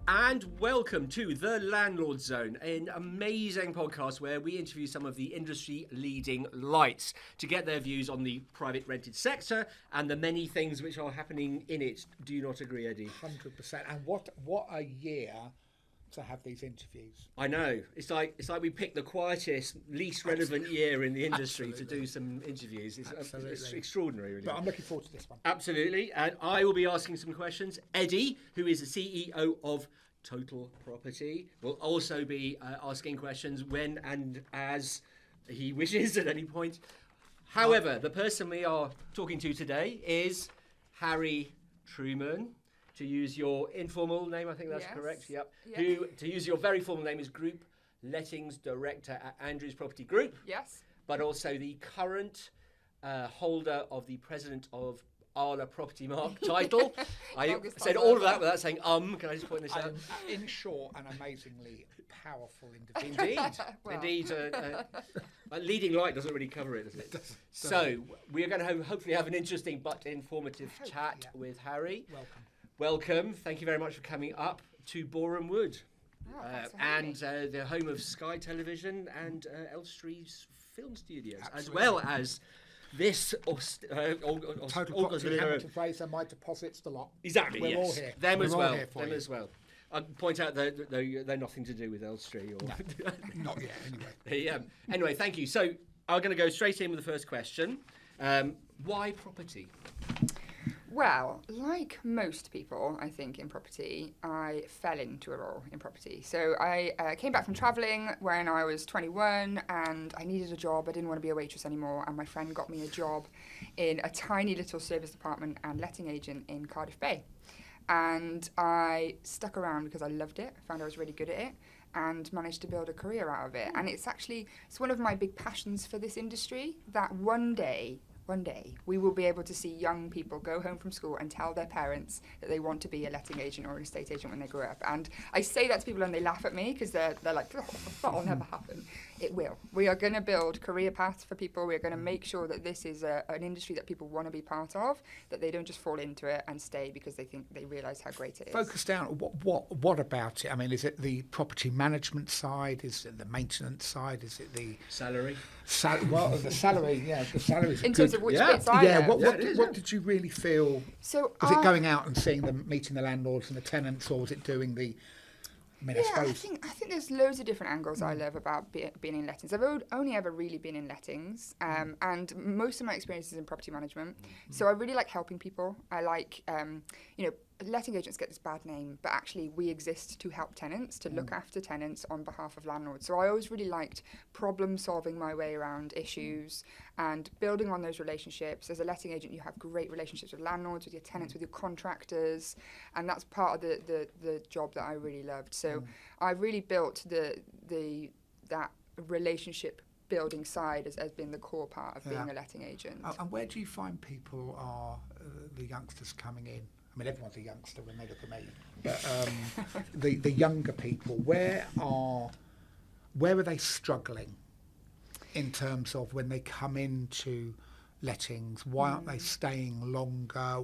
And welcome to the Landlord Zone, an amazing podcast where we interview some of the industry-leading lights to get their views on the private rented sector and the many things which are happening in it. Do you not agree, Eddie? 100%. And what a year to have these interviews. I know. It's like we picked the quietest, least relevant year in the industry to do some interviews. It's extraordinary, really. But I'm looking forward to this one. Absolutely. And I will be asking some questions. Eddie, who is the CEO of Total Property, will also be asking questions when and as he wishes at any point. However, the person we are talking to today is Harry Trueman. To use your informal name, I think that's correct. Yep. Who, to use your very formal name, is Group Lettings Director at Andrews Property Group. Yes. But also the current holder of the President of PropertyMark title. I said all of that without saying Can I just point this out? In short, an amazingly powerful individual. Indeed. Well. Indeed. A leading light doesn't really cover it, does it? So we are going to hopefully have an interesting but informative chat with Harry. Welcome. Thank you very much for coming up to Boreham Wood. And the home of Sky Television and Elstree Film Studios, as well as this Total Property, Hamilton Fraser, My Deposits, the lot. Exactly, We're yes. all here. Them We're as all well. here for Them you. as well. I'll point out that they're nothing to do with Elstree. Or Not yet, anyway. Anyway, thank you. So I'm going to go straight in with the first question. Why property? Well, like most people, I think, in property, I fell into a role in property. So I came back from travelling when I was 21 and I needed a job. I didn't want to be a waitress anymore. And my friend got me a job in a tiny little service department and letting agent in Cardiff Bay. And I stuck around because I loved it. I found I was really good at it and managed to build a career out of it. And it's one of my big passions for this industry, that one day we will be able to see young people go home from school and tell their parents that they want to be a letting agent or an estate agent when they grow up. And I say that to people and they laugh at me because they're like, oh, that'll never happen. It will. We are going to build career paths for people. We're going to make sure that this is an industry that people want to be part of, that they don't just fall into it and stay because they realise how great it is. Focus down. What about it? I mean, is it the property management side? Is it the maintenance side? Is it the Salary? The salary. Yeah, the salary is in good. terms of which bits I Yeah. know. What did you really feel? So was it going out and seeing them, meeting the landlords and the tenants, or was it doing the? I think there's loads of different angles I love about being in lettings. I've only ever really been in lettings, and most of my experience is in property management. So I really like helping people. I like, letting agents get this bad name, but actually we exist to help tenants, to look after tenants on behalf of landlords. So I always really liked problem solving my way around issues and building on those relationships. As a letting agent, you have great relationships with landlords, with your tenants, with your contractors, and that's part of the job that I really loved. So I really built that relationship building side has been the core part of being a letting agent. And where do you find people are, the youngsters coming in? I mean, everyone's a youngster when they look at me. But the younger people, where are they struggling in terms of when they come into lettings? Why aren't they staying longer?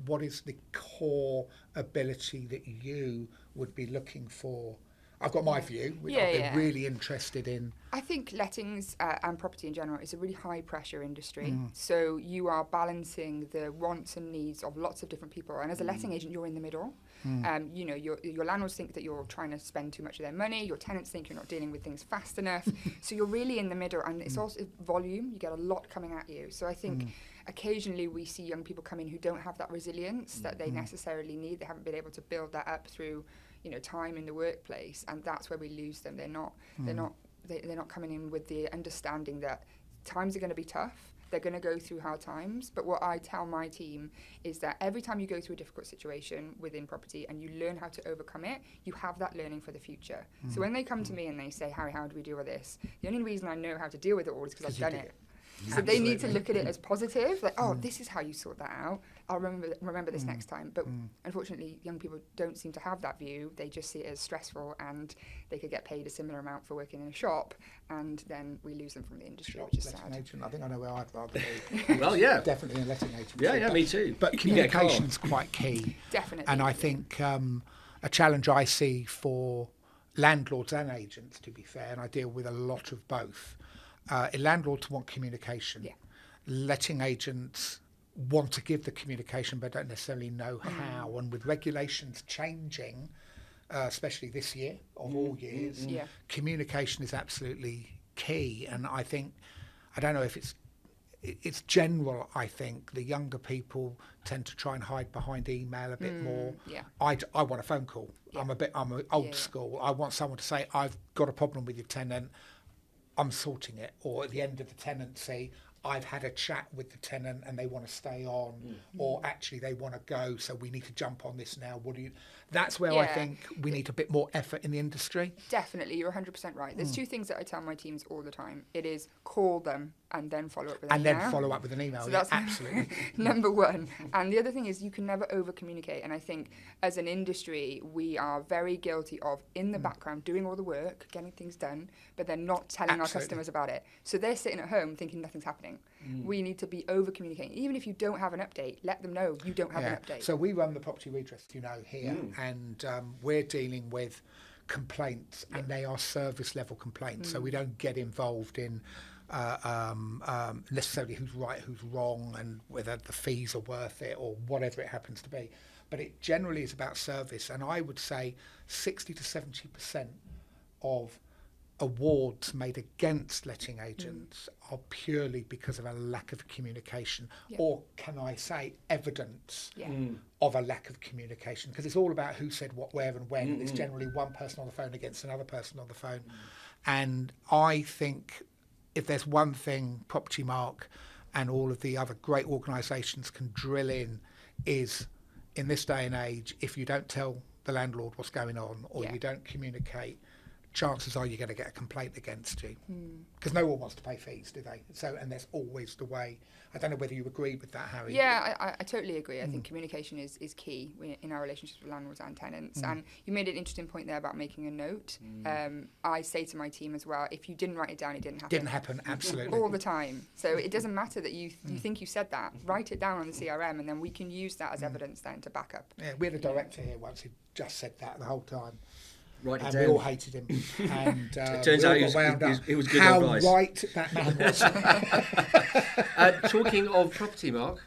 What is the core ability that you would be looking for? I've got my view. I've been really interested in. I think lettings and property in general is a really high pressure industry. So you are balancing the wants and needs of lots of different people. And as a letting agent, you're in the middle. Your landlords think that you're trying to spend too much of their money. Your tenants think you're not dealing with things fast enough. So you're really in the middle. And it's also volume. You get a lot coming at you. So I think occasionally we see young people come in who don't have that resilience that they necessarily need. They haven't been able to build that up through time in the workplace, and that's where we lose them. They're not coming in with the understanding that times are going to be tough. They're going to go through hard times. But what I tell my team is that every time you go through a difficult situation within property and you learn how to overcome it, you have that learning for the future. So when they come to me and they say, Harry, how do we deal with this? The only reason I know how to deal with it all is because I've done it. So they need to look at it as positive, like, this is how you sort that out. I'll remember this next time. But unfortunately, young people don't seem to have that view. They just see it as stressful, and they could get paid a similar amount for working in a shop, and then we lose them from the industry, which is sad. Agent. I think I know where I'd rather be. Well, yeah. Definitely a letting agent. Yeah, me too. But communication's quite key. Definitely. And I think a challenge I see for landlords and agents, to be fair, and I deal with a lot of both. Landlords want communication. Yeah. Letting agents want to give the communication but don't necessarily know how. And with regulations changing, especially this year, of all years, communication is absolutely key. And I think, I don't know if it's general. I think the younger people tend to try and hide behind email a bit more. Yeah. I want a phone call. I'm old school. I want someone to say, I've got a problem with your tenant, I'm sorting it. Or at the end of the tenancy, I've had a chat with the tenant and they want to stay on, or actually they want to go, so we need to jump on this now. That's where I think we need a bit more effort in the industry. Definitely, you're 100% right. There's two things that I tell my teams all the time. It is call them and then follow up with an email. And then follow up with an email, so that's absolutely. number one. And the other thing is you can never over-communicate. And I think as an industry, we are very guilty of, in the background, doing all the work, getting things done, but then not telling our customers about it. So they're sitting at home thinking nothing's happening. We need to be over-communicating. Even if you don't have an update, let them know you don't have an update. So we run the property redress, here, and we're dealing with complaints, and they are service level complaints. So we don't get involved in necessarily who's right, who's wrong, and whether the fees are worth it or whatever it happens to be. But it generally is about service, and I would say 60 to 70% of awards made against letting agents are purely because of a lack of communication, or can I say evidence of a lack of communication, because it's all about who said what, where and when, and it's generally one person on the phone against another person on the phone. And I think if there's one thing PropertyMark and all of the other great organisations can drill in, is in this day and age, if you don't tell the landlord what's going on, or you don't communicate, chances are you're going to get a complaint against you, because no one wants to pay fees, do they? So, and that's always the way. I don't know whether you agree with that, Harry. Yeah, I totally agree. I think communication is key in our relationships with landlords and tenants. And you made an interesting point there about making a note. I say to my team as well, if you didn't write it down, it didn't happen. Didn't happen, absolutely. All the time. So it doesn't matter that you think you said that. Write it down on the CRM, and then we can use that as evidence then to back up. Yeah, we had a director here once who just said that the whole time. Write it And down. we all hated him. And it turns out it was good how advice. right that man was. Talking of PropertyMark,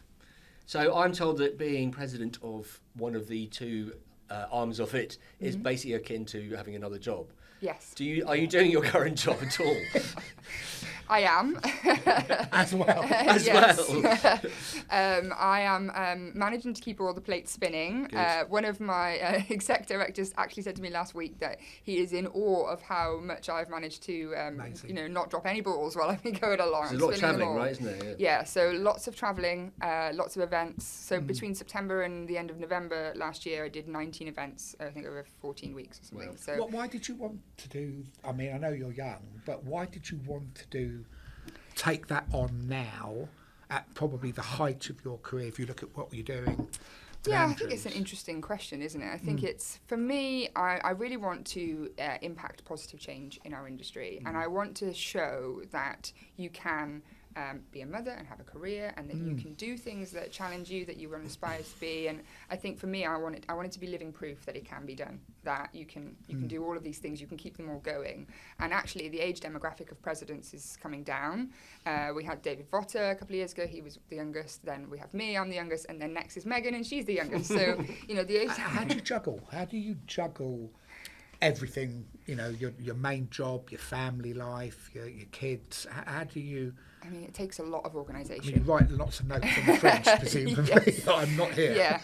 so I'm told that being president of one of the two arms of it is basically akin to having another job. Yes. Are you doing your current job at all? I am. As well. As well. I am managing to keep all the plates spinning. One of my exec directors actually said to me last week that he is in awe of how much I've managed to, not drop any balls while I've been going along. There's a lot of travelling, right, isn't there? Yeah, so lots of travelling, lots of events. So between September and the end of November last year, I did 19 events, I think over 14 weeks or something. Wow. So Why did you want to do, I mean, I know you're young, but why did you want to take that on now at probably the height of your career, if you look at what you're doing? Yeah, I think it's an interesting question, isn't it? I think it's, for me, I really want to impact positive change in our industry, and I want to show that you can be a mother and have a career, and that you can do things that challenge you, that you aspire to be. And I think for me, I want it to be living proof that it can be done, that you can do all of these things, you can keep them all going. And actually, the age demographic of presidents is coming down. We had David Votter a couple of years ago, he was the youngest. Then we have me, I'm the youngest, and then next is Meghan, and she's the youngest. So, the age. How do you juggle? How do you juggle everything? Your main job, your family life, your kids. How do you? I mean, it takes a lot of organisation. You write lots of notes in the French, presumably. Yes. I'm not here. Yeah.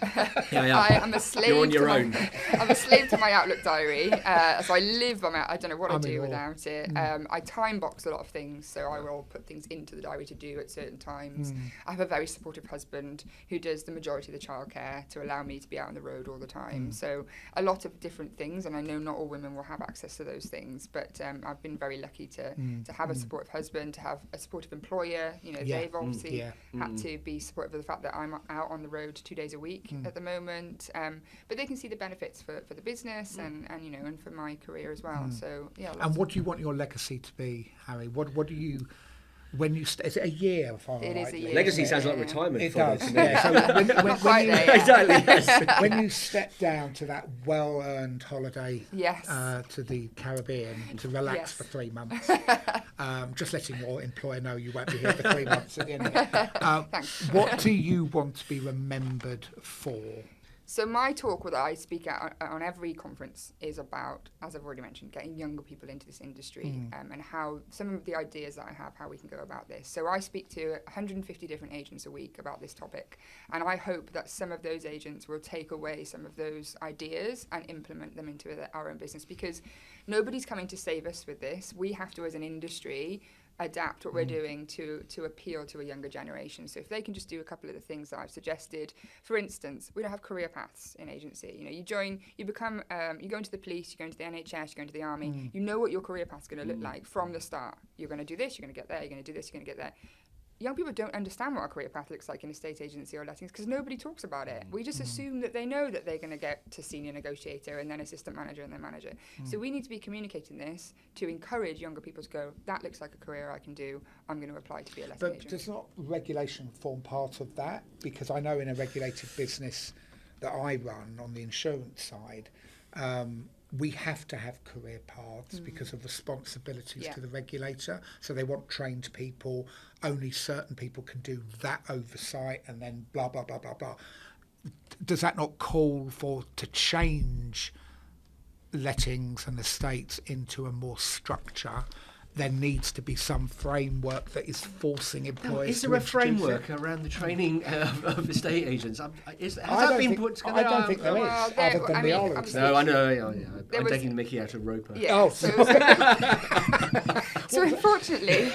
I am a slave. You're on your own. I'm a slave to my Outlook diary. So I live by I don't know what I'd do without it. I time box a lot of things, so I will put things into the diary to do at certain times. I have a very supportive husband who does the majority of the childcare to allow me to be out on the road all the time. So a lot of different things, and I know not all women will have access to those things, but I've been very lucky to have a supportive husband, to have a supportive employer. They've obviously had to be supportive of the fact that I'm out on the road 2 days a week at the moment, but they can see the benefits for the business and for my career as well. So yeah. And what do you want your legacy to be, Harry? What do you when you is it a year? If I'm It is right, a Lee? year. Legacy Yeah. sounds like retirement. It for them does. to me. Yeah. So when Quite you, there, yeah. Exactly. Yes. when you step down to that well-earned holiday Yes. to the Caribbean to relax Yes. for 3 months, just letting your employer know you won't be here for 3 months at the end of it. Thanks. What do you want to be remembered for? So my talk that I speak at on every conference is about, as I've already mentioned, getting younger people into this industry and how some of the ideas that I have, how we can go about this. So I speak to 150 different agents a week about this topic, and I hope that some of those agents will take away some of those ideas and implement them into our own business, because nobody's coming to save us with this. We have to, as an industry, adapt what we're doing to appeal to a younger generation. So if they can just do a couple of the things that I've suggested, for instance, we don't have career paths in agency. You know, you join, you become, you go into the police, you go into the NHS, you go into the army. You know what your career path's going to look like from the start. You're going to do this, you're going to get there, you're going to do this, you're going to get there. Young people don't understand what a career path looks like in a estate agency or lettings because nobody talks about it. We just assume that they know that they're going to get to senior negotiator and then assistant manager and then manager. So we need to be communicating this to encourage younger people to go, that looks like a career I can do, I'm going to apply to be a letting But agent. does not regulation form part of that? Because I know in a regulated business that I run on the insurance side, we have to have career paths because of responsibilities to the regulator. So they want trained people. Only certain people can do that oversight, and then blah, blah, blah, blah, blah. Does that not call for to change lettings and estates into a more structure? There needs to be some framework that is forcing employers Is to there a introduce it. framework around the training of estate agents? Has I that don't been think- put together? I don't think there is, Well, other there- than I the mean, Ireland. obviously- No, I know. There I'm was- taking the mickey out of Roper. Yeah. Oh. So unfortunately,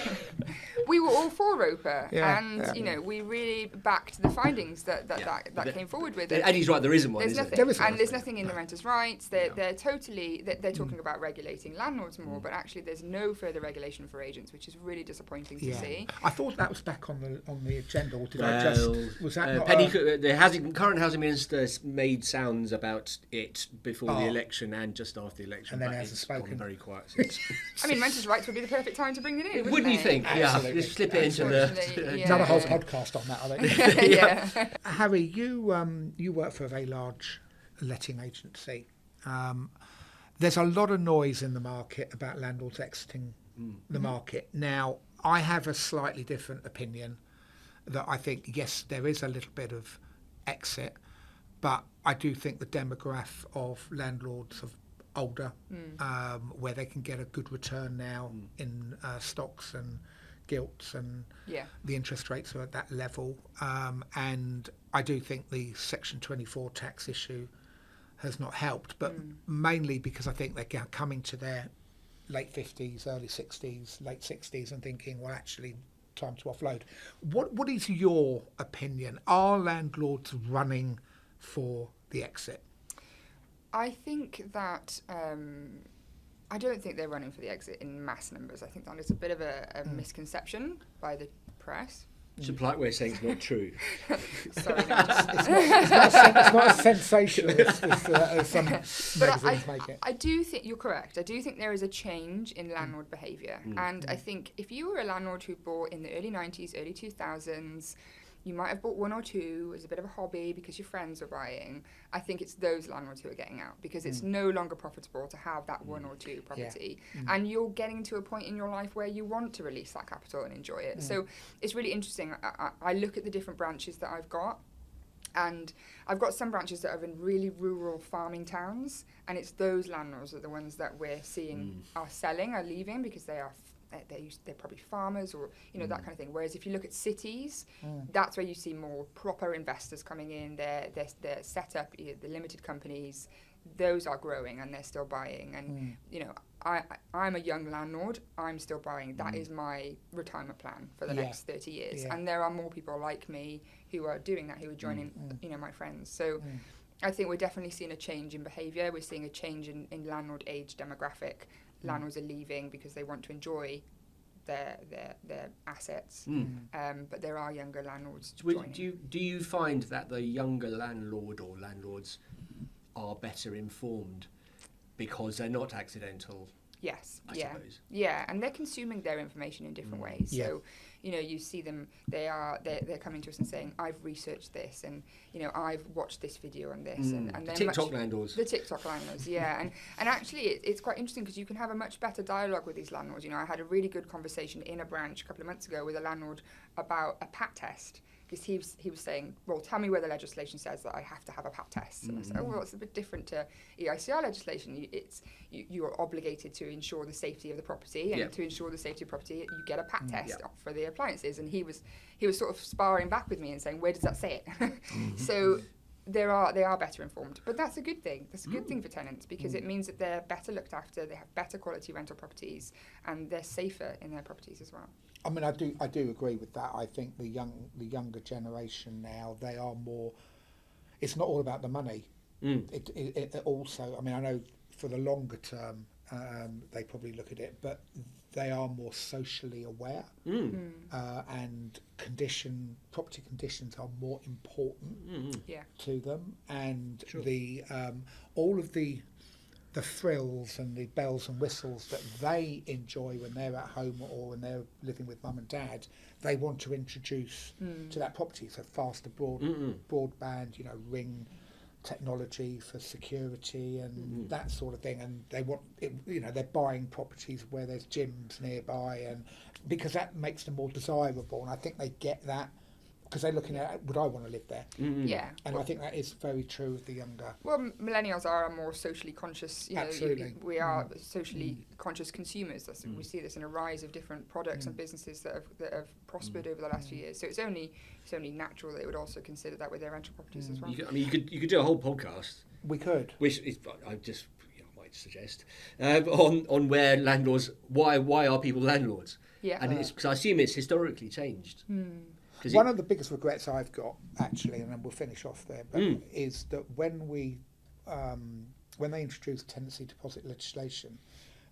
we were all for Roper, Yeah, and yeah. you know we really backed the findings that Yeah. came forward with. Eddie's right. There isn't one. There's is nothing, there? There isn't. and there's nothing in the renters' rights. They're No. totally they're talking about regulating landlords more, but actually there's no further regulation for agents, which is really disappointing to see. I thought that was back on the agenda. Or did Well, was that not Penny, the current housing minister made sounds about it before the Oh. election and just after the election, And then but hasn't it's spoken. gone very quiet since. I mean, renters' rights would be the perfect time to bring it in, Wouldn't you they? think? Yeah, Absolutely. just slip it into the. Unfortunately, yeah. another whole podcast on that? I think. Yeah. Harry, you work for a very large letting agency. There's a lot of noise in the market about landlords exiting the market. Now, I have a slightly different opinion that I think, yes, there is a little bit of exit, but I do think the demographic of landlords of older, where they can get a good return now in stocks and gilts, and Yeah. the interest rates are at that level. And I do think the Section 24 tax issue has not helped, but mainly because I think they're coming to their late 50s, early 60s, late 60s and thinking, well, actually, time to offload. What is your opinion? Are landlords running for the exit? I think that I don't think they're running for the exit in mass numbers. I think that is a bit of a misconception by the press. It's a polite way of saying it's not true. Sorry, no, just- It's not as sensationalist as some But magazines make it. I do think you're correct. I do think there is a change in landlord behaviour. And I think if you were a landlord who bought in the early 90s, early 2000s, you might have bought one or two as a bit of a hobby because your friends were buying. I think it's those landlords who are getting out because it's no longer profitable to have that one or two property. And you're getting to a point in your life where you want to release that capital and enjoy it. So it's really interesting. I look at the different branches that I've got. And I've got some branches that are in really rural farming towns, and it's those landlords are the ones that we're seeing are selling, are leaving because they're probably farmers or that kind of thing. Whereas if you look at cities, that's where you see more proper investors coming in. They're set up, the limited companies. Those are growing and they're still buying. And I'm a young landlord. I'm still buying. That is my retirement plan for the next 30 years. Yeah. And there are more people like me who are doing that, who are joining, my friends. So I think we're definitely seeing a change in behaviour. We're seeing a change in landlord age demographic. Landlords are leaving because they want to enjoy their assets. But there are younger landlords joining. Do you find that the younger landlord or landlords are better informed because they're not accidental? Yes, I yeah. suppose. Yeah, and they're consuming their information in different ways. Yeah. So, you see them, they're coming to us and saying, I've researched this, and I've watched this video on this, and The they're TikTok landlords. The TikTok landlords, yeah. And actually it's quite interesting because you can have a much better dialogue with these landlords. I had a really good conversation in a branch a couple of months ago with a landlord about a PAT test. Because he was saying, well, tell me where the legislation says that I have to have a PAT test. And I said, oh, well, it's a bit different to EICR legislation. You're obligated to ensure the safety of the property, and to ensure the safety of property, you get a PAT test for the appliances. And he was sort of sparring back with me and saying, where does that say it? So they are better informed, but that's a good thing. That's a good thing for tenants because it means that they're better looked after, they have better quality rental properties, and they're safer in their properties as well. I mean, I do agree with that. I think the younger generation now, they are more. It's not all about the money. It also. I mean, I know for the longer term, they probably look at it, but they are more socially aware, and property conditions are more important to them, and the all of the thrills and the bells and whistles that they enjoy when they're at home or when they're living with mum and dad, they want to introduce to that property. So faster broadband, Ring technology for security and that sort of thing. And they want it, they're buying properties where there's gyms nearby, and because that makes them more desirable. And I think they get that because they're looking at, would I want to live there? Yeah. And I think that is very true of the younger. Well, millennials are more socially conscious. Absolutely. We are socially conscious consumers. We see this in a rise of different products and businesses that have prospered over the last few years. So it's only natural that they would also consider that with their rental properties as well. You could do a whole podcast. We could. Which is, I just might suggest on where landlords. Why are people landlords? Yeah. And it's because I assume it's historically changed. One of the biggest regrets I've got, actually, and then we'll finish off there, but is that when they introduced tenancy deposit legislation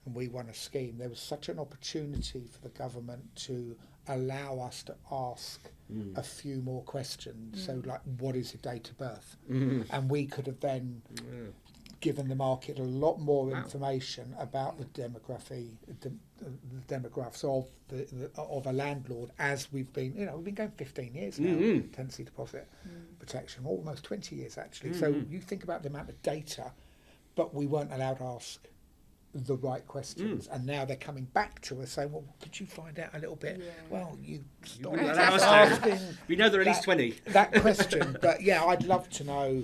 and we won a scheme, there was such an opportunity for the government to allow us to ask a few more questions. So, like, what is your date of birth? And we could have then given the market a lot more information about the demography, the demographics of a landlord, as we've been going 15 years now, tenancy deposit protection, almost 20 years actually. So you think about the amount of data, but we weren't allowed to ask the right questions, and now they're coming back to us saying, well, could you find out a little bit? Well, you stopped asking. We know there are at least 20. That question, but yeah, I'd love to know,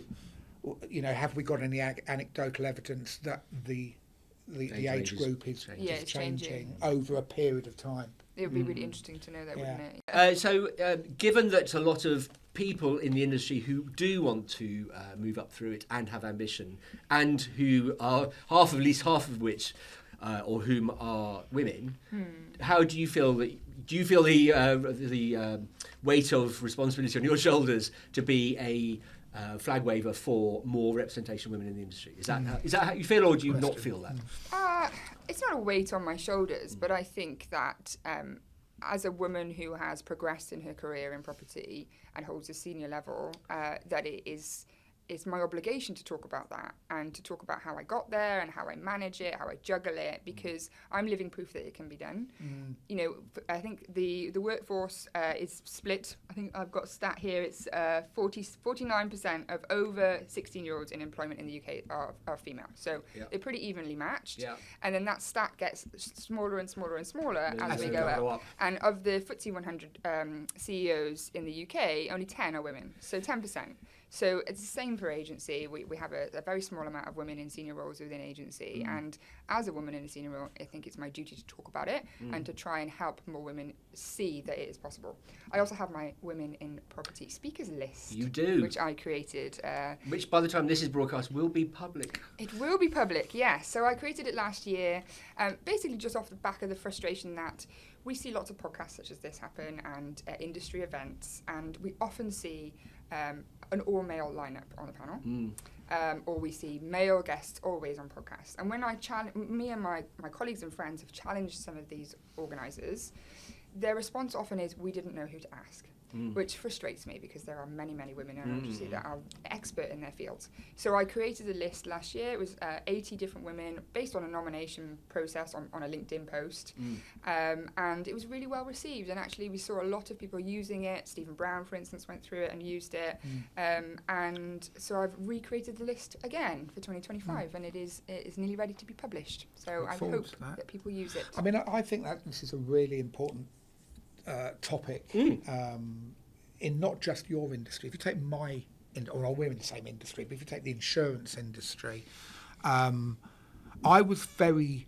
have we got any anecdotal evidence that the age group is changing over a period of time? It would be really interesting to know that, wouldn't it? So given that a lot of people in the industry who do want to move up through it and have ambition, and who are at least half of which or whom are women, how do you feel the weight of responsibility on your shoulders to be a flag waver for more representation of women in the industry? Is that how you feel, or do you not feel that? It's not a weight on my shoulders, but I think that as a woman who has progressed in her career in property and holds a senior level, that it's my obligation to talk about that and to talk about how I got there and how I manage it, how I juggle it, because I'm living proof that it can be done. I think the workforce is split. I think I've got a stat here. It's 49% of over 16-year-olds in employment in the UK are female. So they're pretty evenly matched. Yeah. And then that stat gets smaller and smaller and smaller as we go up. And of the FTSE 100 CEOs in the UK, only 10 are women. So 10%. So it's the same for agency. We have a very small amount of women in senior roles within agency. And as a woman in a senior role, I think it's my duty to talk about it and to try and help more women see that it is possible. I also have my Women in Property Speakers list. You do. Which I created. Which by the time this is broadcast will be public. It will be public, yes. So I created it last year, basically just off the back of the frustration that we see lots of podcasts such as this happen and industry events, and we often see an all-male lineup on the panel, or we see male guests always on podcasts. And when me and my colleagues and friends have challenged some of these organisers, their response often is, we didn't know who to ask. which frustrates me because there are many, many women in our industry that are expert in their fields. So I created a list last year. It was 80 different women based on a nomination process on a LinkedIn post. And it was really well received. And actually we saw a lot of people using it. Stephen Brown, for instance, went through it and used it. And so I've recreated the list again for 2025 and it is nearly ready to be published. So I hope that people use it. I mean, I think that this is a really important topic in not just your industry. If you take we're in the same industry, but if you take the insurance industry, I was very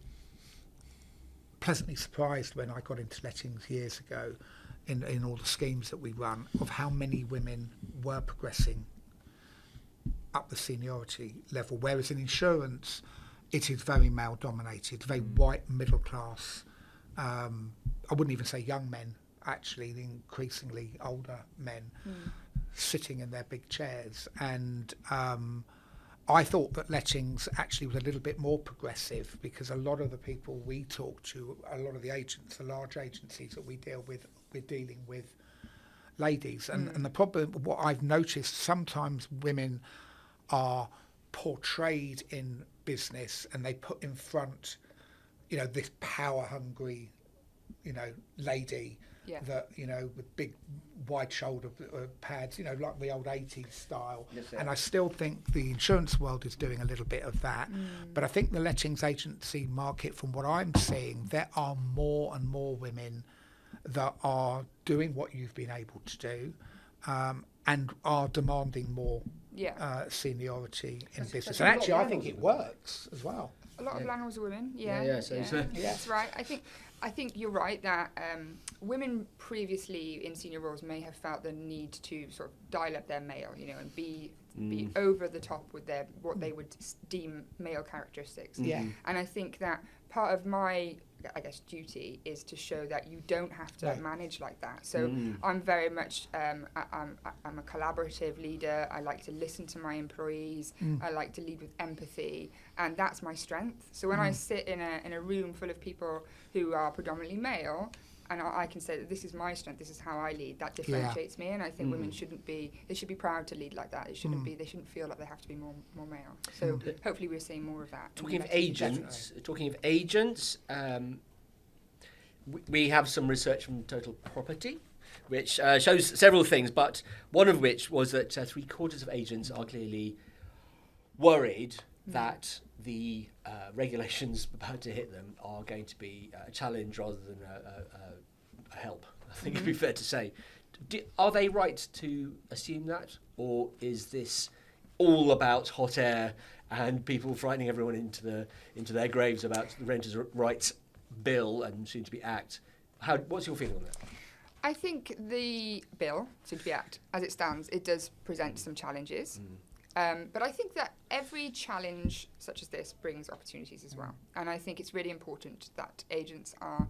pleasantly surprised when I got into lettings years ago in all the schemes that we run of how many women were progressing up the seniority level, whereas in insurance it is very male dominated, very white middle class. I wouldn't even say young men, actually, the increasingly older men sitting in their big chairs. And I thought that lettings actually was a little bit more progressive because a lot of the people we talk to, a lot of the agents, the large agencies that we deal with, we're dealing with ladies. And the problem, what I've noticed, sometimes women are portrayed in business and they put in front, this power-hungry, lady that, with big wide shoulder pads, like the old 80s style. Yes, and I still think the insurance world is doing a little bit of that. But I think the lettings agency market, from what I'm seeing, there are more and more women that are doing what you've been able to do and are demanding more seniority in business. And actually, I think it works as well. A lot of landlords are women. So that's right. I think you're right that women previously in senior roles may have felt the need to sort of dial up their male, and be over the top with what they would deem male characteristics. And I think that part of my, duty is to show that you don't have to manage like that. So I'm very much, I'm a collaborative leader. I like to listen to my employees. I like to lead with empathy, and that's my strength. So when I sit in a room full of people who are predominantly male, and I can say that this is my strength, this is how I lead, that differentiates me, and I think women should be proud to lead like that. They shouldn't feel like they have to be more male. So hopefully we're seeing more of that. Talking of agents, we have some research from Total Property, which shows several things, but one of which was that 3/4 of agents are clearly worried that the regulations about to hit them are going to be a challenge rather than a help. I think it'd be fair to say. Are they right to assume that, or is this all about hot air and people frightening everyone into their graves about the Renters' Rights Bill and soon to be Act? What's your feeling on that? I think the bill, soon to be Act, as it stands, it does present some challenges. But I think that every challenge such as this brings opportunities as well. And I think it's really important that agents are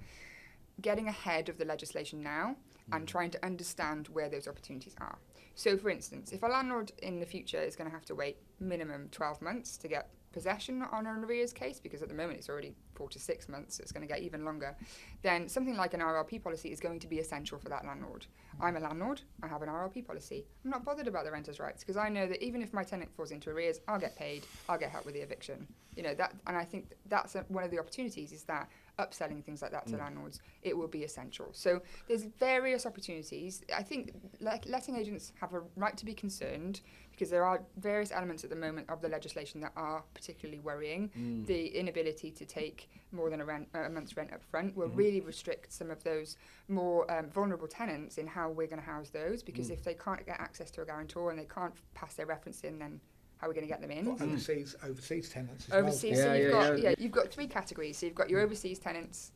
getting ahead of the legislation now and trying to understand where those opportunities are. So, for instance, if a landlord in the future is going to have to wait minimum 12 months to get possession on an arrears case, because at the moment it's already 4 to 6 months, so it's going to get even longer, then something like an RLP policy is going to be essential for that landlord. I'm a landlord, I have an RLP policy. I'm not bothered about the renters' rights because I know that even if my tenant falls into arrears, I'll get paid, I'll get help with the eviction. And I think that's one of the opportunities, is that upselling things like that to landlords, it will be essential. So there's various opportunities. I think letting agents have a right to be concerned because there are various elements at the moment of the legislation that are particularly worrying. The inability to take more than a month's rent up front will really restrict some of those more vulnerable tenants in how we're going to house those, because if they can't get access to a guarantor and they can't pass their reference in, then how are we going to get them in? Well, overseas tenants as overseas, well. So you've got 3 categories. So you've got your overseas tenants,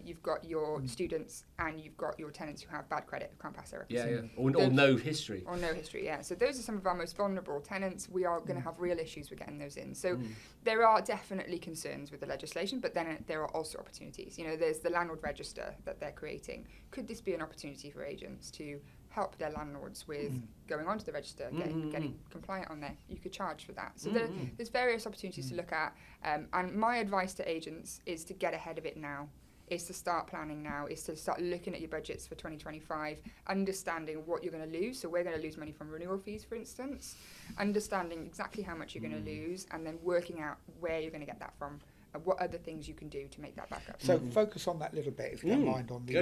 you've got your students, and you've got your tenants who have bad credit, who can't pass their reference. Or no history. Or no history, So those are some of our most vulnerable tenants. We are going to have real issues with getting those in. So there are definitely concerns with the legislation, but then there are also opportunities. There's the landlord register that they're creating. Could this be an opportunity for agents to help their landlords with going onto the register, getting compliant on there? You could charge for that. So there's various opportunities to look at. And my advice to agents is to get ahead of it now. is to start planning now, is to start looking at your budgets for 2025, understanding what you're going to lose. So we're going to lose money from renewal fees, for instance, understanding exactly how much you're going to lose, and then working out where you're going to get that from. What other things you can do to make that back up. So focus on that little bit, if you don't mind, on the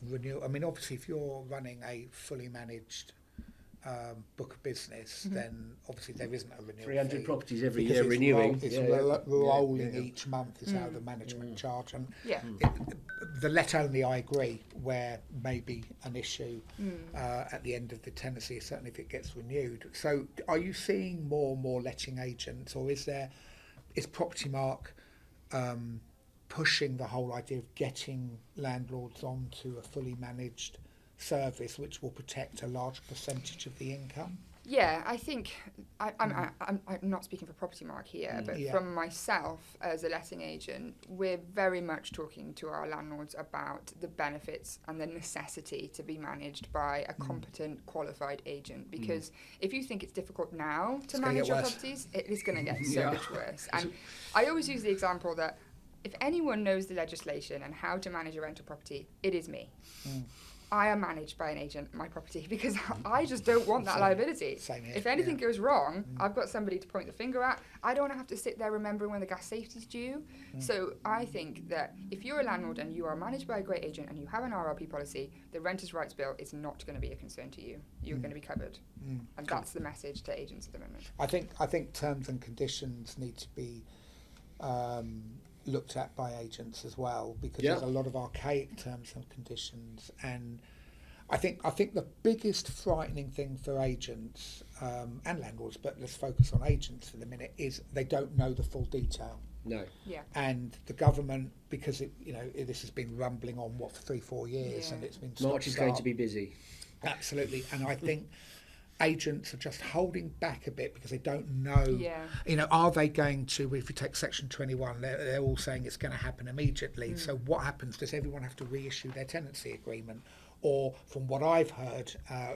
renewal. I mean, obviously, if you're running a fully managed book of business, then obviously there isn't a renewal 300 fee properties every because year it's renewing. It's rolling each month is how the management charge. And the let only, I agree, where maybe an issue at the end of the tenancy, certainly if it gets renewed. So are you seeing more and more letting agents, or is PropertyMark pushing the whole idea of getting landlords onto a fully managed service which will protect a large percentage of the income? Yeah, I think I'm not speaking for PropertyMark here, but from myself as a letting agent, we're very much talking to our landlords about the benefits and the necessity to be managed by a competent, qualified agent. Because if you think it's difficult now to manage your properties, it is going to get so much worse. And I always use the example that if anyone knows the legislation and how to manage a rental property, it is me. I am managed by an agent, my property, because I just don't want that liability. If anything goes wrong, I've got somebody to point the finger at. I don't want to have to sit there remembering when the gas safety's due. So I think that if you're a landlord and you are managed by a great agent and you have an RRP policy, the Renters' Rights Bill is not going to be a concern to you. You're going to be covered. And that's the message to agents at the moment. I think terms and conditions need to be looked at by agents as well, because there's a lot of archaic terms and conditions, and I think the biggest frightening thing for agents and landlords, but let's focus on agents for the minute, is they don't know the full detail. No. Yeah. And the government, because this has been rumbling on for 3-4 years, and it's been March is going to be busy. Absolutely, and I think agents are just holding back a bit because they don't know. Are they going to, if you take Section 21, they're all saying it's going to happen immediately. So what happens? Does everyone have to reissue their tenancy agreement? Or from what I've heard,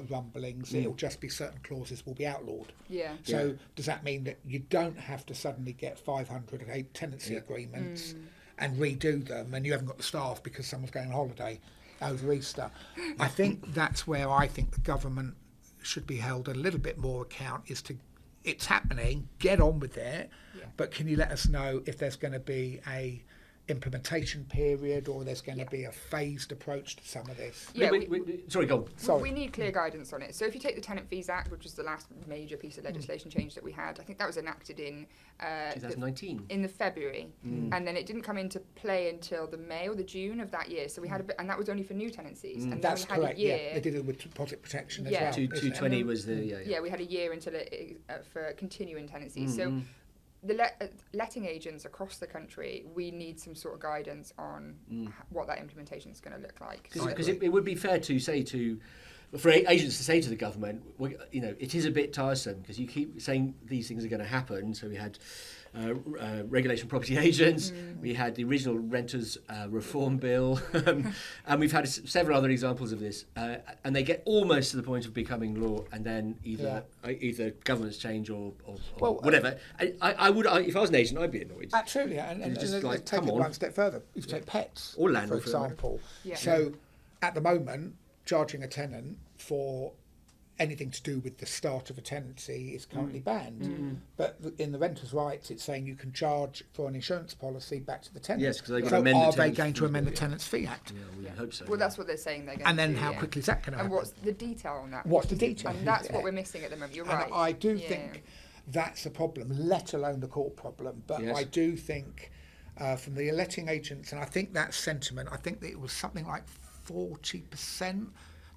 rumblings, it'll just be certain clauses will be outlawed. So does that mean that you don't have to suddenly get 508 tenancy agreements and redo them, and you haven't got the staff because someone's going on holiday over Easter? I think that's where I think the government should be held a little bit more account, is to, it's happening, get on with it, but can you let us know if there's going to be a implementation period, or there's going to be a phased approach to some of this? Sorry, go on. We need clear guidance on it. So if you take the Tenant Fees Act, which was the last major piece of legislation change that we had, I think that was enacted in 2019. In the February, and then it didn't come into play until the May or the June of that year. So we had a bit, and that was only for new tenancies. And that's then we had correct. a year. They did it with deposit protection as well. 220 was the we had a year until for continuing tenancies. So the letting agents across the country, we need some sort of guidance on what that implementation is going to look like. Because it would be fair to say for agents to say to the government, it is a bit tiresome because you keep saying these things are going to happen. So we had regulation property agents, we had the original renters reform bill, and we've had several other examples of this, and they get almost to the point of becoming law, and then either governments change or whatever. I would, if I was an agent, I'd be annoyed. Absolutely, and just let's take it one step further. You take pets, or landlord, for example. So at the moment, charging a tenant for anything to do with the start of a tenancy is currently banned. But in the Renters' Rights, it's saying you can charge for an insurance policy back to the tenant. Yes, because they're going to amend are they going to amend the Tenants' Fee Act? Yeah, we hope so. Well, that's what they're saying they're going and to then do, how quickly is that going to happen? And what's the detail on that? What's the detail? And that's what we're missing at the moment. You're right. And I do think that's a problem, let alone the court problem. But I do think from the letting agents, and I think that sentiment, I think that it was something like 40%,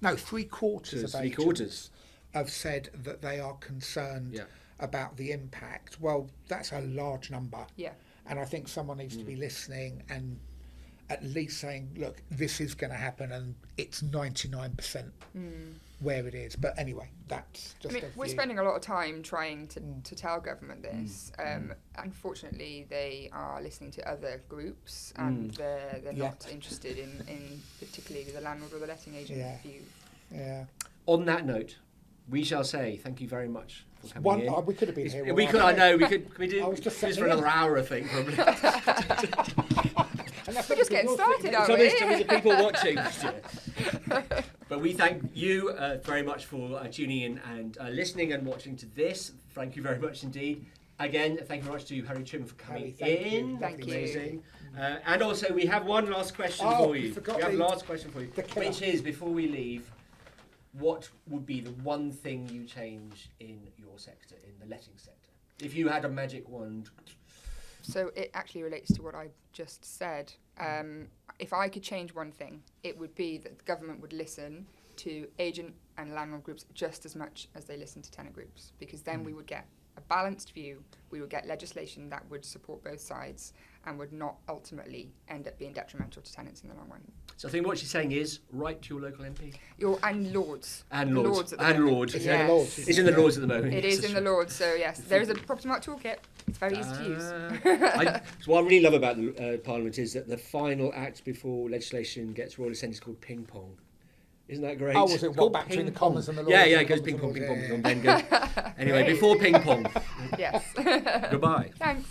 no, 3/4 of agents have said that they are concerned about the impact. Well, that's a large number. And I think someone needs to be listening and at least saying, look, this is going to happen, and it's 99% where it is. But anyway, that's just we're spending a lot of time trying to tell government this. Unfortunately, they are listening to other groups, and they're not interested in particularly the landlord or the letting agent view. On that note, we shall say thank you very much for coming in. We could have been here. We could. I know. We could. We do. I was just for another hour, I think, probably. We're just getting started, aren't Some we? of the people watching. But we thank you very much for tuning in and listening and watching to this. Thank you very much indeed. Again, thank you very much to Harry Trueman for coming in. Thank you. Amazing. And also, we have one last question for you. We have a last question for you, which is, before we leave, what would be the one thing you change in your sector, in the letting sector? If you had a magic wand. So it actually relates to what I just said. If I could change one thing, it would be that the government would listen to agent and landlord groups just as much as they listen to tenant groups, because then we would get a balanced view, we would get legislation that would support both sides and would not ultimately end up being detrimental to tenants in the long run. So I think what she's saying is, write to your local MP. And Lords. And Lords. At the And moment. Lords. It's in the Lords, It's in the Lords at the moment. It is in the Lords, so yes, there is a PropertyMark toolkit. It's very easy to use. So what I really love about Parliament is that the final act before legislation gets royal assent is called ping pong. Isn't that great? Oh, was it It's what, called back between the ping pong. Commons and the Lords? Yeah, and it the goes Commons ping and pong, the ping Lords, pong, yeah, ping pong, then go. Anyway, before ping pong. Yes. Goodbye. Thanks.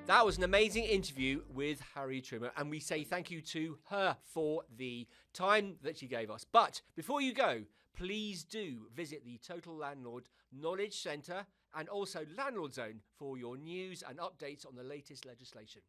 That was an amazing interview with Harry Trueman, and we say thank you to her for the time that she gave us. But before you go, please do visit the Total Landlord Knowledge Centre and also Landlord Zone for your news and updates on the latest legislation.